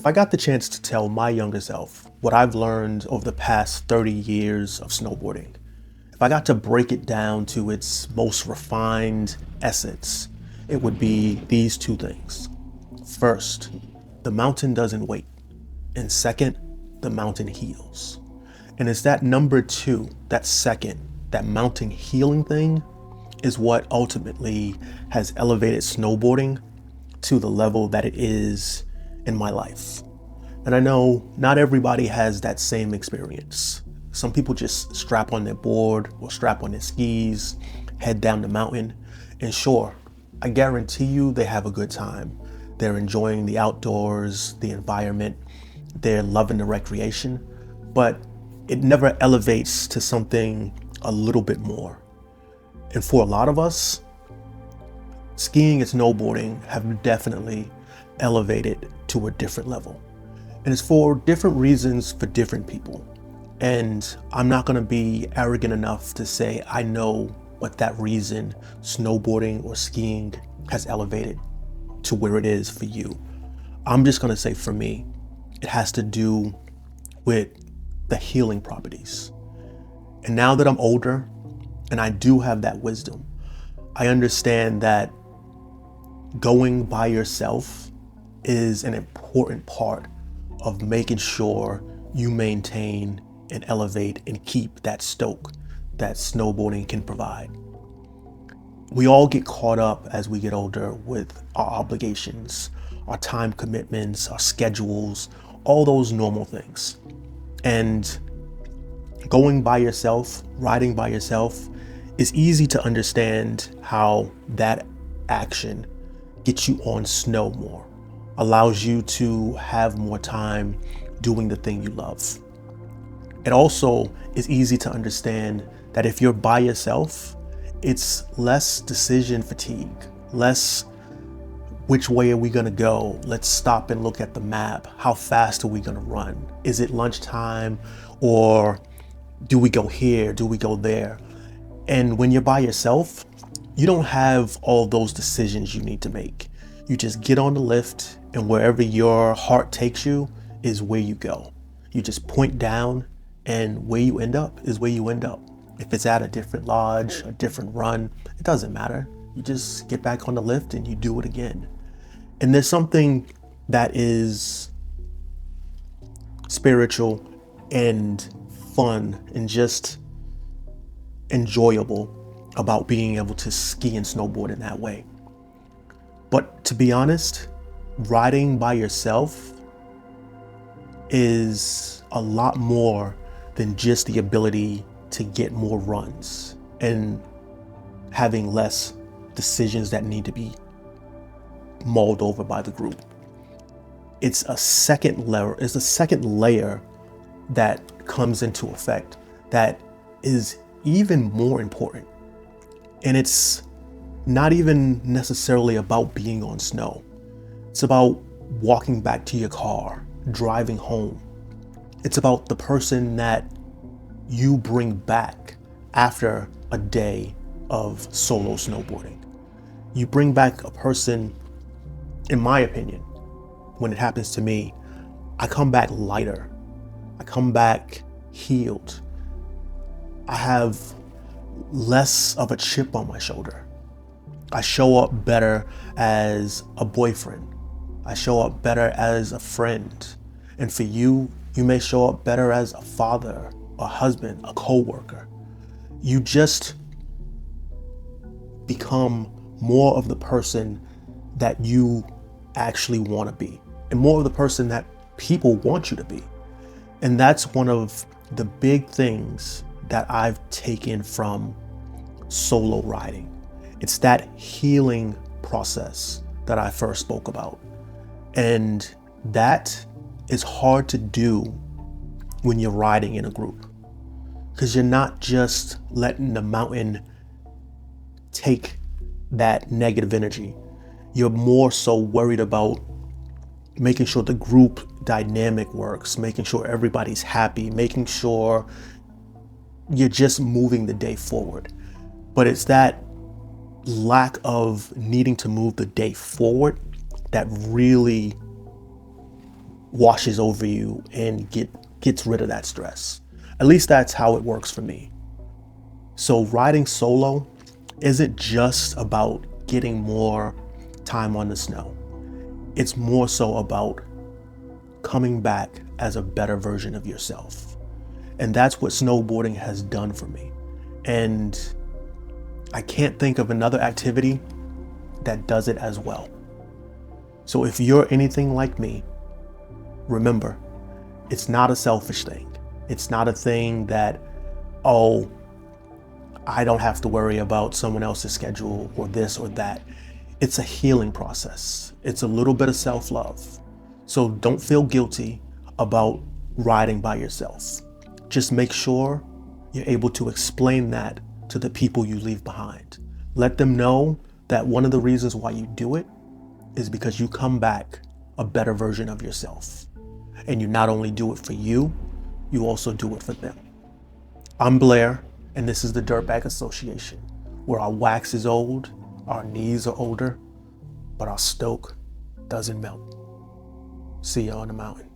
If I got the chance to tell my younger self what I've learned over the past 30 years of snowboarding, if I got to break it down to its most refined essence, it would be these two things. First, the mountain doesn't wait. And second, the mountain heals. And it's that number two, that second, that mountain healing thing is what ultimately has elevated snowboarding to the level that it is in my life. And I know not everybody has that same experience. Some people just strap on their board or strap on their skis, head down the mountain, and sure, I guarantee you they have a good time. They're enjoying the outdoors, the environment, they're loving the recreation, but it never elevates to something a little bit more. And for a lot of us, skiing and snowboarding have definitely elevated to a different level. And it's for different reasons for different people. And I'm not gonna be arrogant enough to say I know what that reason snowboarding or skiing has elevated to where it is for you. I'm just gonna say for me, it has to do with the healing properties. And now that I'm older and I do have that wisdom, I understand that going by yourself is an important part of making sure you maintain and elevate and keep that stoke that snowboarding can provide. We all get caught up as we get older with our obligations, our time commitments, our schedules, all those normal things. And going by yourself, riding by yourself, is easy to understand how that action gets you on snow more, allows you to have more time doing the thing you love. It also is easy to understand that if you're by yourself, it's less decision fatigue, less which way are we gonna go? Let's stop and look at the map. How fast are we gonna run? Is it lunchtime, or do we go here? Do we go there? And when you're by yourself, you don't have all those decisions you need to make. You just get on the lift, and wherever your heart takes you is where you go. You just point down, and where you end up is where you end up. If it's at a different lodge, a different run, it doesn't matter. You just get back on the lift and you do it again. And there's something that is spiritual and fun and just enjoyable about being able to ski and snowboard in that way. But to be honest, riding by yourself is a lot more than just the ability to get more runs and having less decisions that need to be mulled over by the group. It's a second layer that comes into effect that is even more important. And it's not even necessarily about being on snow. It's about walking back to your car, driving home. It's about the person that you bring back after a day of solo snowboarding. You bring back a person, in my opinion, when it happens to me, I come back lighter. I come back healed. I have less of a chip on my shoulder. I show up better as a boyfriend. I show up better as a friend. And for you, you may show up better as a father, a husband, a coworker. You just become more of the person that you actually want to be, and more of the person that people want you to be. And that's one of the big things that I've taken from solo riding. It's that healing process that I first spoke about. And that is hard to do when you're riding in a group, because you're not just letting the mountain take that negative energy. You're more so worried about making sure the group dynamic works, making sure everybody's happy, making sure you're just moving the day forward. But it's that lack of needing to move the day forward that really washes over you and gets rid of that stress. At least that's how it works for me. So riding solo isn't just about getting more time on the snow. It's more so about coming back as a better version of yourself. And that's what snowboarding has done for me. And I can't think of another activity that does it as well. So if you're anything like me, remember, it's not a selfish thing. It's not a thing that, oh, I don't have to worry about someone else's schedule or this or that. It's a healing process. It's a little bit of self-love. So don't feel guilty about riding by yourself. Just make sure you're able to explain that to the people you leave behind. Let them know that one of the reasons why you do it is because you come back a better version of yourself. And you not only do it for you, you also do it for them. I'm Blair, and this is the Dirtbag Association, where our wax is old, our knees are older, but our stoke doesn't melt. See you on the mountain.